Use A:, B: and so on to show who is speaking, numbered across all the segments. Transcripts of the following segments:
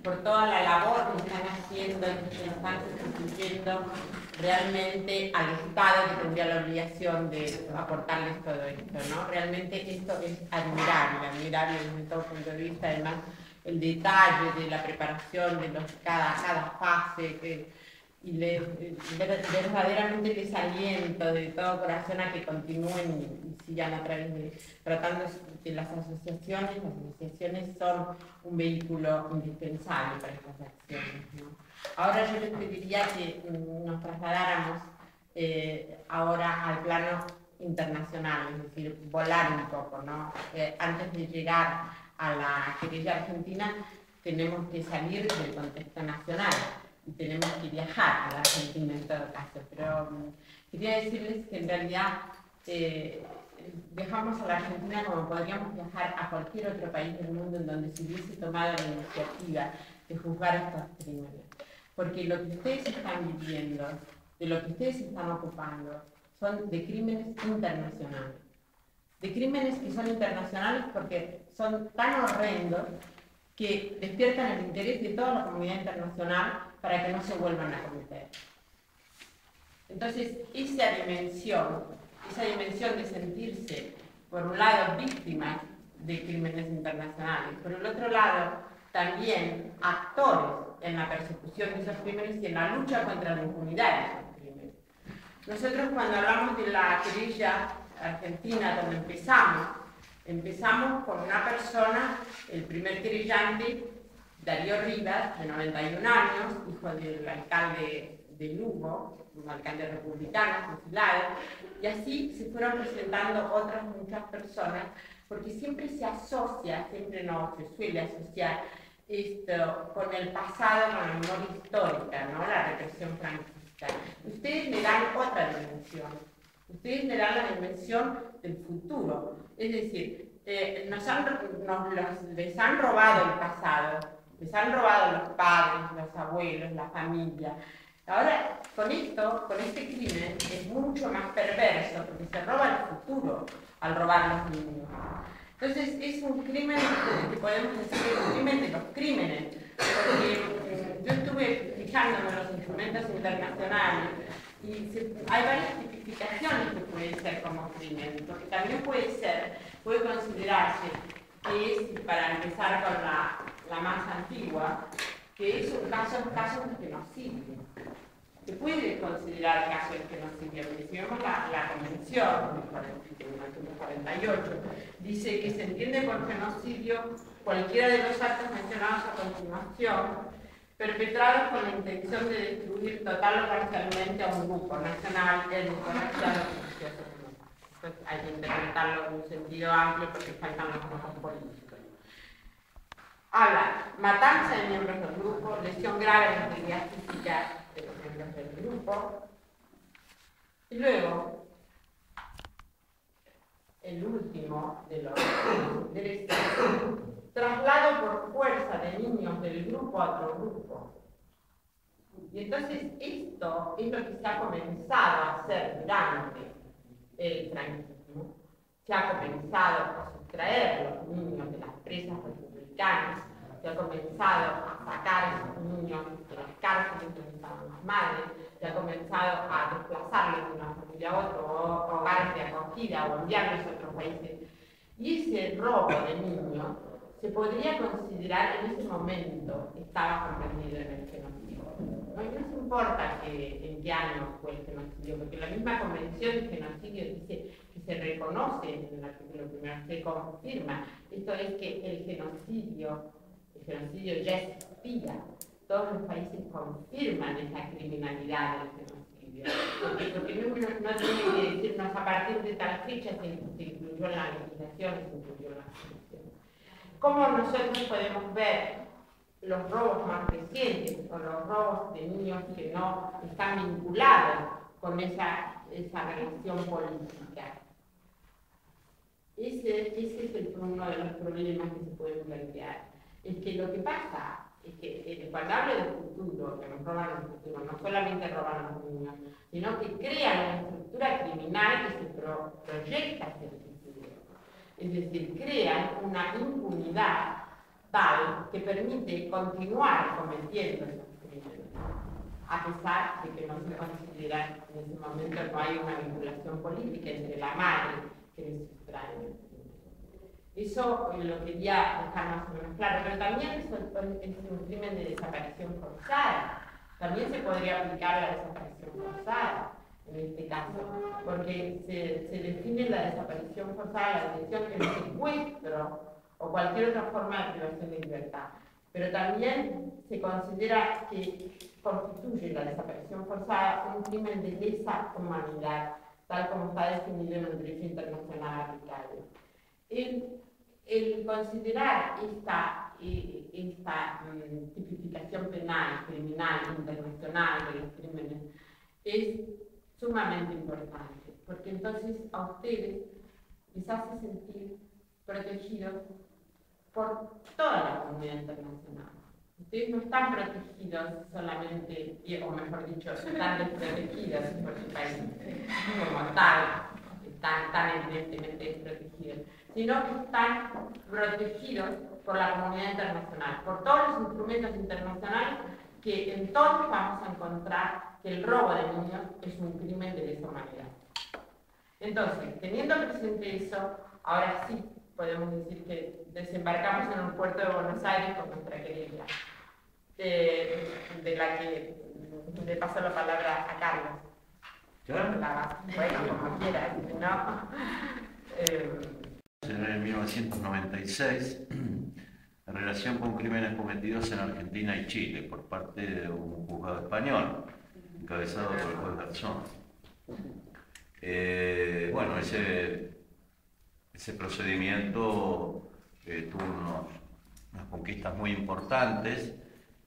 A: por toda la labor que están haciendo y que están contribuyendo realmente al Estado, que tendría la obligación de aportarles todo esto, ¿no? Realmente esto es admirable desde todo punto de vista, además el detalle de la preparación de cada fase, y verdaderamente les aliento de todo corazón a que continúen y sigan a través de tratando de las asociaciones. Las asociaciones son un vehículo indispensable para estas acciones, ¿no? Ahora yo les pediría que nos trasladáramos ahora al plano internacional, es decir, volar un poco, ¿no? Antes de llegar a la querella argentina tenemos que salir del contexto nacional y tenemos que viajar a la Argentina en todo caso, pero quería decirles que en realidad viajamos a la Argentina como podríamos viajar a cualquier otro país del mundo en donde se hubiese tomado la iniciativa de juzgar estos crímenes, porque lo que ustedes están viviendo, de lo que ustedes están ocupando, son de crímenes internacionales, de crímenes que son internacionales porque son tan horrendos que despiertan el interés de toda la comunidad internacional para que no se vuelvan a cometer. Entonces, esa dimensión de sentirse, por un lado, víctimas de crímenes internacionales, por el otro lado, también actores en la persecución de esos crímenes y en la lucha contra la impunidad de esos crímenes. Nosotros, cuando hablamos de la querella argentina, donde empezamos con una persona, el primer querellante, Darío Rivas, de 91 años, hijo del alcalde de Lugo, un alcalde republicano, fusilado, y así se fueron presentando otras muchas personas, porque siempre se suele asociar esto con el pasado, con la memoria histórica, ¿no? La represión franquista. Ustedes le dan otra dimensión, ustedes le dan la dimensión del futuro, es decir, les han robado el pasado, les han robado los padres, los abuelos, la familia. Ahora, con este crimen es mucho más perverso, porque se roba el futuro al robar los niños. Entonces, es un crimen que podemos decir que es un crimen de los crímenes, porque yo estuve fijándome en los instrumentos internacionales y hay varias tipificaciones que pueden ser como crimen, porque también puede considerarse que es, para empezar con la más antigua, que es un caso de genocidio. Se puede considerar caso de genocidio, porque si vemos la convención de 1948, dice que se entiende por genocidio cualquiera de los actos mencionados a continuación, perpetrados con la intención de destruir total o parcialmente a un grupo nacional, étnico, racial o religioso. Entonces hay que interpretarlo en un sentido amplio porque faltan los grupos políticos. Habla matanza de miembros del grupo, lesión grave de la integridad física de los miembros del grupo, y luego el último de los derechos, traslado por fuerza de niños del grupo a otro grupo. Y entonces esto es lo que se ha comenzado a hacer durante el franquismo. Se ha comenzado a sustraer a los niños de las presas republicanas, se ha comenzado a sacar a esos niños de las cárceles donde estaban las madres, se ha comenzado a desplazarlos de una familia a otro, o hogares de acogida, o enviarlos a otros países. Y ese robo de niños se podría considerar en ese momento estaba comprendido en el genocidio. No nos importa en qué año fue el genocidio, porque la misma convención de genocidio dice que se reconoce en el artículo primero, se confirma. Esto es que el genocidio ya existía. Todos los países confirman esa criminalidad del genocidio. Porque no tiene que decirnos a partir de tal fecha se incluyó en la legislación, se incluyó en la constitución. ¿Cómo nosotros podemos ver los robos más recientes o los robos de niños que no están vinculados con esa relación política? Ese es uno de los problemas que se pueden plantear. Es que lo que pasa es que cuando hablo de futuro, que nos roban el futuro, no solamente roban a los niños, sino que crean una estructura criminal que se proyecta hacia el futuro. Es decir, crean una impunidad tal que permite continuar cometiendo esos crímenes, a pesar de que no se considera en ese momento no hay una vinculación política entre la madre que le sustrae el crimen. Eso lo quería dejar más o menos claro, pero también es un crimen de desaparición forzada. También se podría aplicar la desaparición forzada en este caso, porque se define la desaparición forzada, la detención, el secuestro o cualquier otra forma de privación de libertad. Pero también se considera que constituye la desaparición forzada un crimen de lesa humanidad, tal como está definido en el derecho internacional aplicable. El considerar esta tipificación penal, criminal, internacional de los crímenes es sumamente importante, porque entonces a ustedes les hace sentir protegidos por toda la comunidad internacional. Ustedes no están protegidos solamente, o mejor dicho, están desprotegidos por su país como tal, están tan evidentemente desprotegidos, sino que están protegidos por la comunidad internacional, por todos los instrumentos internacionales que en todos vamos a encontrar que el robo de niños es un crimen de lesa humanidad. Entonces, teniendo presente eso, ahora sí podemos decir que desembarcamos en un puerto de Buenos Aires con nuestra querella, de la que le paso la palabra a Carlos. Bueno, como quiera, si no...
B: En 1996, en relación con crímenes cometidos en Argentina y Chile por parte de un juzgado español, encabezado por el juez Garzón. Bueno, ese procedimiento tuvo unas conquistas muy importantes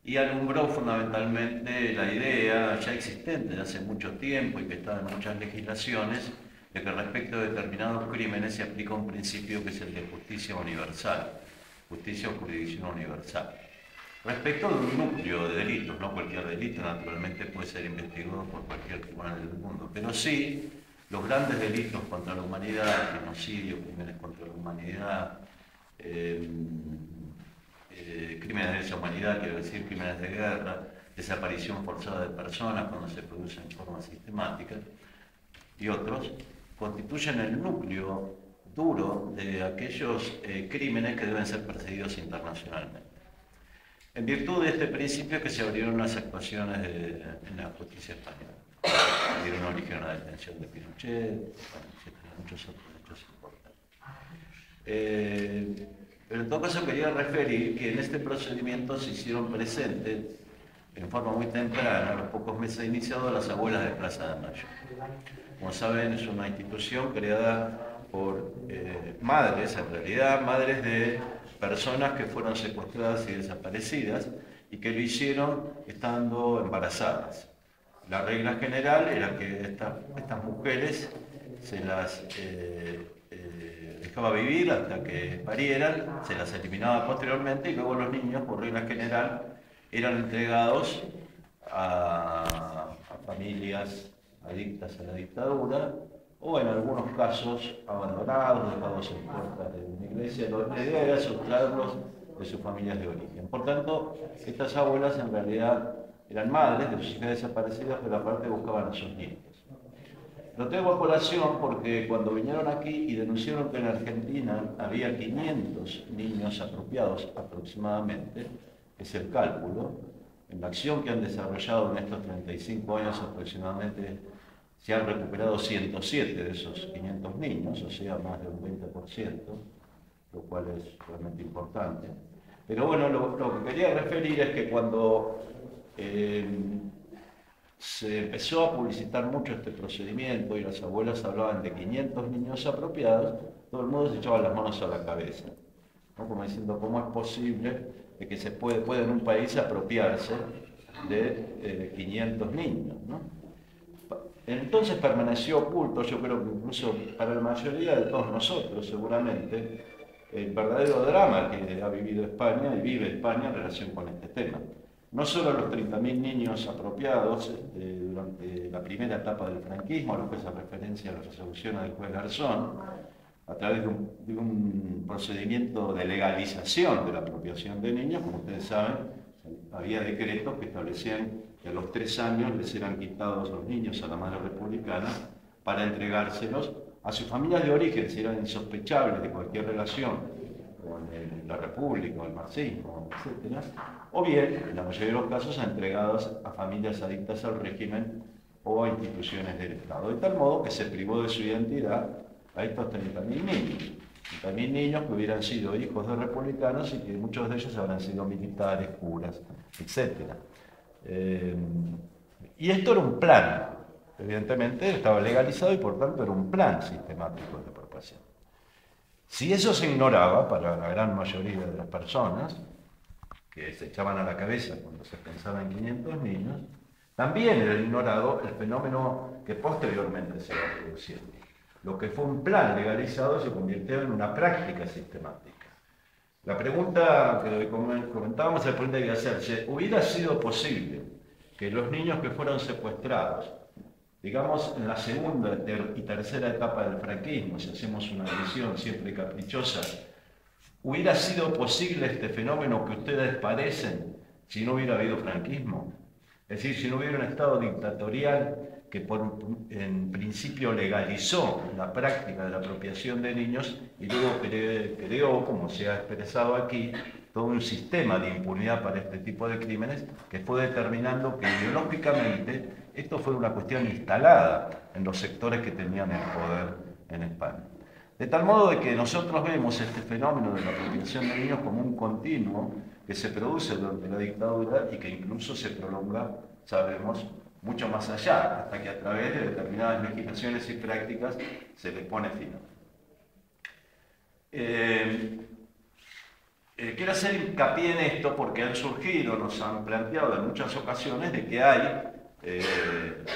B: y alumbró fundamentalmente la idea ya existente de hace mucho tiempo y que está en muchas legislaciones, de que respecto de determinados crímenes se aplica un principio que es el de justicia universal, justicia o jurisdicción universal. Respecto de un núcleo de delitos, no cualquier delito naturalmente puede ser investigado por cualquier tribunal del mundo, pero sí los grandes delitos contra la humanidad, genocidio, crímenes contra la humanidad, crímenes de lesa humanidad, quiero decir crímenes de guerra, desaparición forzada de personas cuando se produce en forma sistemática, y otros, constituyen el núcleo duro de aquellos crímenes que deben ser perseguidos internacionalmente. En virtud de este principio que se abrieron las actuaciones en la justicia española. Dieron origen a la detención de Pinochet, etcétera, muchos otros hechos importantes. Pero en todo caso quería referir que en este procedimiento se hicieron presentes en forma muy temprana, a los pocos meses iniciados, las abuelas de Plaza de Mayo. Como saben, es una institución creada por madres, en realidad, madres de personas que fueron secuestradas y desaparecidas y que lo hicieron estando embarazadas. La regla general era que estas mujeres se las dejaba vivir hasta que parieran, se las eliminaba posteriormente y luego los niños, por regla general, eran entregados a familias adictas a la dictadura o en algunos casos abandonados, dejados en puertas de una iglesia. La idea era sustraerlos de sus familias de origen. Por tanto, estas abuelas en realidad eran madres de sus hijas desaparecidas, pero aparte buscaban a sus nietos. Lo tengo a colación porque cuando vinieron aquí y denunciaron que en Argentina había 500 niños apropiados aproximadamente, es el cálculo, en la acción que han desarrollado en estos 35 años aproximadamente se han recuperado 107 de esos 500 niños, o sea, más de un 20%, lo cual es realmente importante. Pero bueno, lo que quería referir es que cuando se empezó a publicitar mucho este procedimiento y las abuelas hablaban de 500 niños apropiados, todo el mundo se echaba las manos a la cabeza, ¿no? Como diciendo, ¿cómo es posible de que se puede en un país apropiarse de 500 niños, ¿no? Entonces permaneció oculto, yo creo que incluso para la mayoría de todos nosotros seguramente, el verdadero drama que ha vivido España y vive España en relación con este tema. No solo los 30.000 niños apropiados durante la primera etapa del franquismo, a lo que hace referencia a la resolución del juez Garzón, a través de un procedimiento de legalización de la apropiación de niños. Como ustedes saben, había decretos que establecían que a los 3 años les eran quitados los niños a la madre republicana para entregárselos a sus familias de origen, si eran insospechables de cualquier relación con la República, o el marxismo, etc. O bien, en la mayoría de los casos, entregados a familias adictas al régimen o a instituciones del Estado. De tal modo que se privó de su identidad a estos 30.000 niños. 30.000 niños que hubieran sido hijos de republicanos y que muchos de ellos habrán sido militares, curas, etc. Y esto era un plan. Evidentemente estaba legalizado y por tanto era un plan sistemático de apropiación. Si eso se ignoraba para la gran mayoría de las personas, que se echaban a la cabeza cuando se pensaba en 500 niños, también era ignorado el fenómeno que posteriormente se va produciendo. Lo que fue un plan legalizado se convirtió en una práctica sistemática. La pregunta que comentábamos, la pregunta que hacerse, ¿hubiera sido posible que los niños que fueron secuestrados, digamos en la segunda y tercera etapa del franquismo, si hacemos una división siempre caprichosa, hubiera sido posible este fenómeno que ustedes padecen si no hubiera habido franquismo? Es decir, si no hubiera un Estado dictatorial que en principio legalizó la práctica de la apropiación de niños y luego creó, como se ha expresado aquí, todo un sistema de impunidad para este tipo de crímenes que fue determinando que ideológicamente esto fue una cuestión instalada en los sectores que tenían el poder en España. De tal modo de que nosotros vemos este fenómeno de la apropiación de niños como un continuo que se produce durante la dictadura y que incluso se prolonga, sabemos, mucho más allá, hasta que a través de determinadas legislaciones y prácticas se le pone fin. Quiero hacer hincapié en esto porque han surgido, nos han planteado en muchas ocasiones de que hay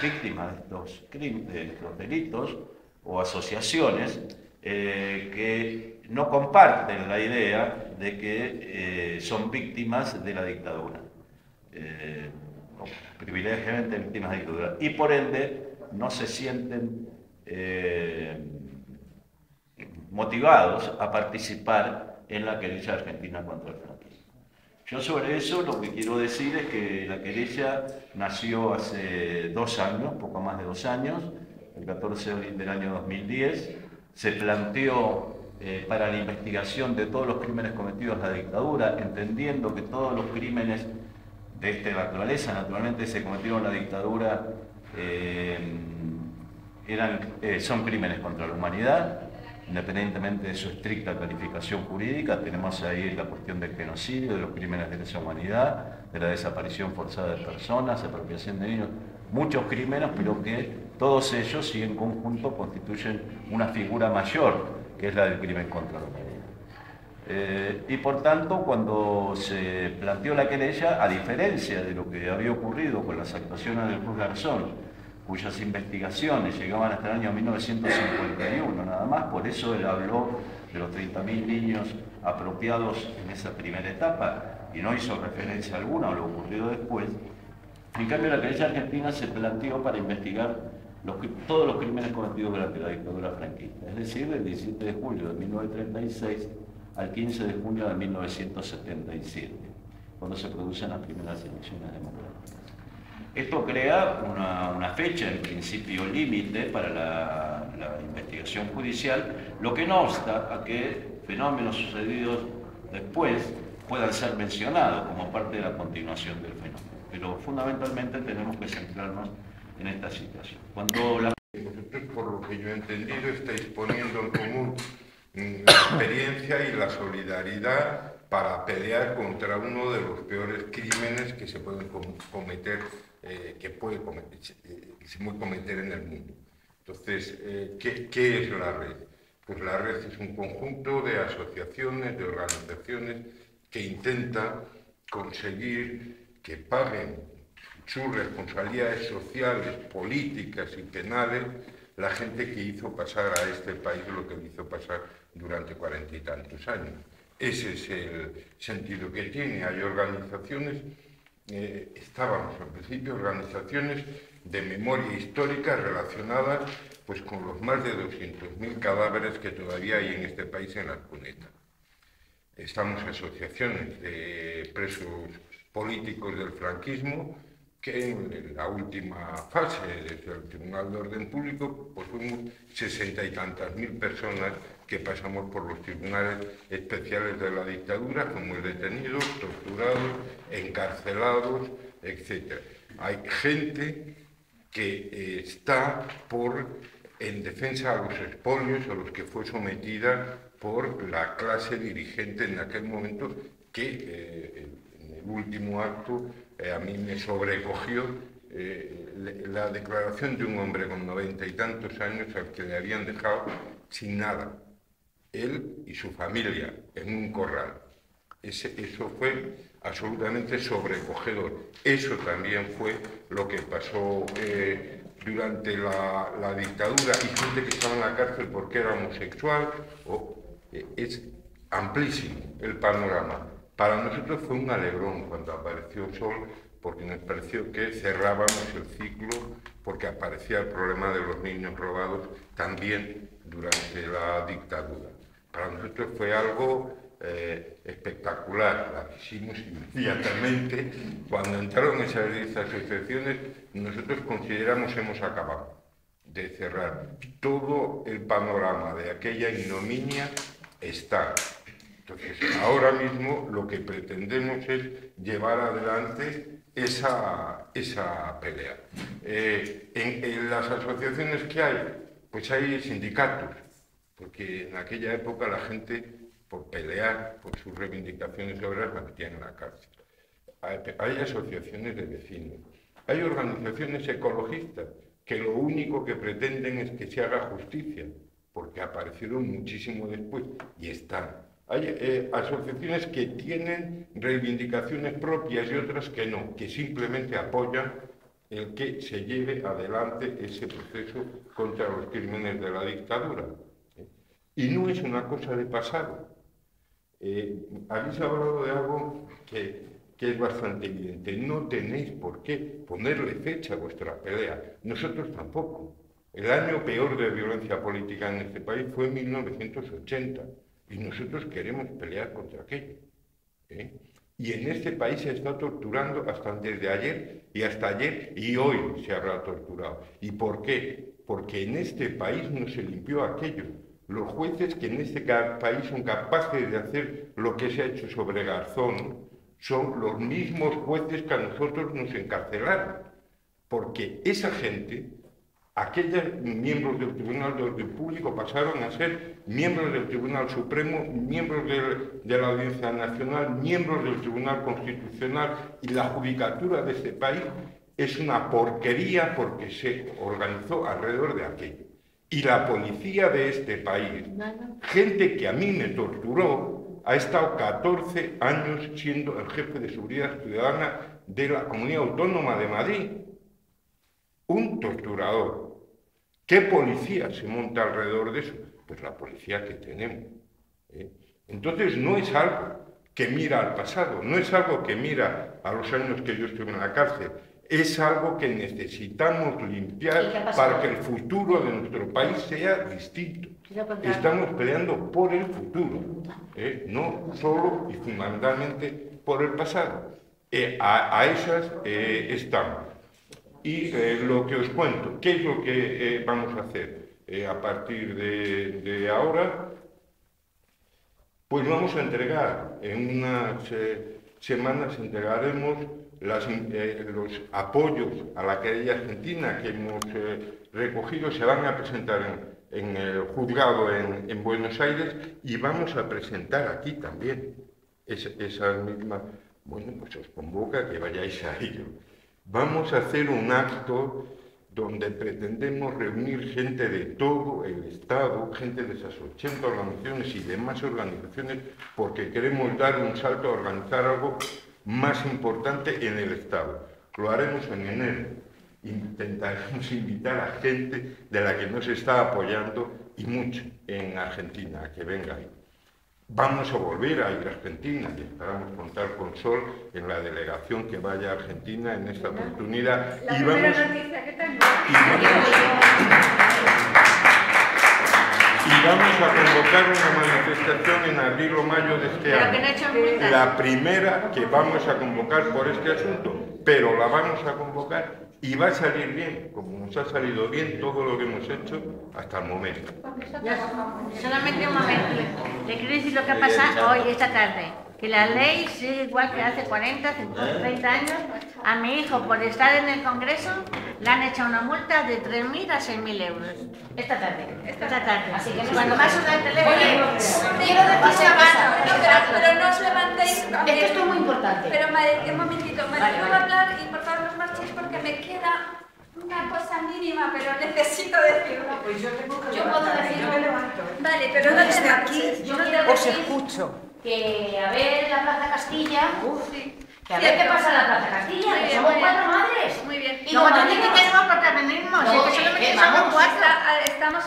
B: víctimas de estos delitos o asociaciones que no comparten la idea de que son víctimas de la dictadura. Privilegiadamente víctimas de dictadura, y por ende no se sienten motivados a participar en la querella argentina contra el franquismo. Yo sobre eso lo que quiero decir es que la querella nació hace 2 años, poco más de 2 años, el 14 de abril del año 2010, se planteó para la investigación de todos los crímenes cometidos en la dictadura, entendiendo que todos los crímenes de esta naturaleza, naturalmente, se cometieron en la dictadura, son crímenes contra la humanidad, independientemente de su estricta calificación jurídica. Tenemos ahí la cuestión del genocidio, de los crímenes de lesa humanidad, de la desaparición forzada de personas, apropiación de niños, muchos crímenes, pero que todos ellos, y en conjunto, constituyen una figura mayor, que es la del crimen contra la humanidad. Y por tanto, cuando se planteó la querella, a diferencia de lo que había ocurrido con las actuaciones del juez Garzón, cuyas investigaciones llegaban hasta el año 1951 nada más, por eso él habló de los 30.000 niños apropiados en esa primera etapa y no hizo referencia alguna a lo ocurrido después. En cambio, la querella argentina se planteó para investigar todos los crímenes cometidos durante la dictadura franquista, es decir, del 17 de julio de 1936 al 15 de junio de 1977, cuando se producen las primeras elecciones democráticas. Esto crea una fecha, en principio límite, para la investigación judicial, lo que no obsta a que fenómenos sucedidos después puedan ser mencionados como parte de la continuación del fenómeno. Pero fundamentalmente tenemos que centrarnos en esta situación.
C: Vosotros, por lo que yo he entendido, estáis poniendo en común la experiencia y la solidaridad para pelear contra uno de los peores crímenes que se pueden cometer, que se puede cometer en el mundo. Entonces, ¿qué es la red? Pues la red es un conjunto de asociaciones, de organizaciones que intenta conseguir que paguen sus responsabilidades sociales, políticas y penales la gente que hizo pasar a este país lo que le hizo pasar durante 40 y tantos años. Ese es el sentido que tiene. Hay organizaciones, estábamos al principio, organizaciones de memoria histórica relacionadas pues con los más de 200.000 cadáveres que todavía hay en este país en las cunetas. Estamos asociaciones de presos políticos del franquismo que en la última fase desde el Tribunal de Orden Público pues fuimos 60 y tantas mil personas que pasamos por los tribunales especiales de la dictadura, fuimos detenidos, torturados, encarcelados, etc. Hay gente que está en defensa a los expolios a los que fue sometida por la clase dirigente en aquel momento, que en el último acto a mí me sobrecogió la declaración de un hombre con 90 y tantos años al que le habían dejado sin nada, él y su familia, en un corral. Eso fue absolutamente sobrecogedor. Eso también fue lo que pasó durante la dictadura, y gente que estaba en la cárcel porque era homosexual. Es amplísimo el panorama. Para nosotros fue un alegrón cuando apareció Sol, porque nos pareció que cerrábamos el ciclo, porque aparecía el problema de los niños robados también durante la dictadura. Para nosotros fue algo espectacular, la hicimos inmediatamente. Cuando entraron esas 10 asociaciones, nosotros consideramos hemos acabado de cerrar. Todo el panorama de aquella ignominia está. Entonces, ahora mismo lo que pretendemos es llevar adelante esa pelea. En las asociaciones que hay, pues hay sindicatos, porque en aquella época la gente, por pelear por sus reivindicaciones obreras, la metían en la cárcel. Hay asociaciones de vecinos, hay organizaciones ecologistas que lo único que pretenden es que se haga justicia, porque aparecieron muchísimo después y están. Hay asociaciones que tienen reivindicaciones propias y otras que no, que simplemente apoyan el que se lleve adelante ese proceso contra los crímenes de la dictadura. Y no es una cosa de pasado. Habéis hablado de algo que es bastante evidente. No tenéis por qué ponerle fecha a vuestra pelea. Nosotros tampoco. El año peor de violencia política en este país fue en 1980. Y nosotros queremos pelear contra aquello. Y en este país se está torturando hasta desde ayer y hasta ayer, y hoy se habrá torturado. ¿Y por qué? Porque en este país no se limpió aquello. Los jueces que en este país son capaces de hacer lo que se ha hecho sobre Garzón son los mismos jueces que a nosotros nos encarcelaron. Porque esa gente, aquellos miembros del Tribunal de Orden Público, pasaron a ser miembros del Tribunal Supremo, miembros de la Audiencia Nacional, miembros del Tribunal Constitucional, y la judicatura de este país es una porquería porque se organizó alrededor de aquello. Y la policía de este país, gente que a mí me torturó, ha estado 14 años siendo el jefe de seguridad ciudadana de la Comunidad Autónoma de Madrid. Un torturador. ¿Qué policía se monta alrededor de eso? Pues la policía que tenemos. Entonces no es algo que mira al pasado, no es algo que mira a los años que yo estuve en la cárcel, es algo que necesitamos limpiar para que el futuro de nuestro país sea distinto. Estamos peleando por el futuro, no solo y fundamentalmente por el pasado. A esas estamos. Y lo que os cuento, ¿qué es lo que vamos a hacer a partir de ahora? Pues vamos a entregar, en unas semanas entregaremos los apoyos a la querella argentina que hemos recogido. Se van a presentar en el juzgado en Buenos Aires, y vamos a presentar aquí también esas mismas. Bueno, pues os convoco a que vayáis a ello. Vamos a hacer un acto donde pretendemos reunir gente de todo el Estado, gente de esas 80 organizaciones y demás organizaciones, porque queremos dar un salto a organizar algo más importante en el Estado. Lo haremos en enero. Intentaremos invitar a gente de la que nos está apoyando, y mucho, en Argentina, a que venga ahí. Vamos a volver a ir a Argentina y esperamos contar con Sol en la delegación que vaya a Argentina en esta oportunidad.
A: La primera noticia que tengo.
C: vamos a convocar una manifestación en abril o mayo de este año. La primera que vamos a convocar por este asunto, pero la vamos a convocar y va a salir bien, como nos ha salido bien todo lo que hemos hecho hasta el momento.
D: Solamente un momento. Le quiero decir lo que ha pasado hoy, esta tarde. Que la ley sigue igual que hace 40, 30 años. A mi hijo, por estar en el Congreso, le han hecho una multa de 3.000 a 6.000 euros. Esta tarde.
E: Así que
D: cuando más suena el teléfono...
E: Quiero decirse pero no os levantéis...
D: Es que esto es muy importante.
E: Pero, un momentito, yo voy a hablar y por favor no os marchéis porque me queda una cosa mínima, pero necesito decirlo.
A: Pues yo tengo que
E: Yo puedo decir,
A: yo me levanto.
E: Vale, pero no te marches.
D: Yo quiero decir que a ver la Plaza Castilla... Que a ver qué pasa en la Plaza Castilla, que somos 4 madres.
E: Muy bien.
D: Y como también que tenemos protagonismo, si es que solamente somos 4.
E: Estamos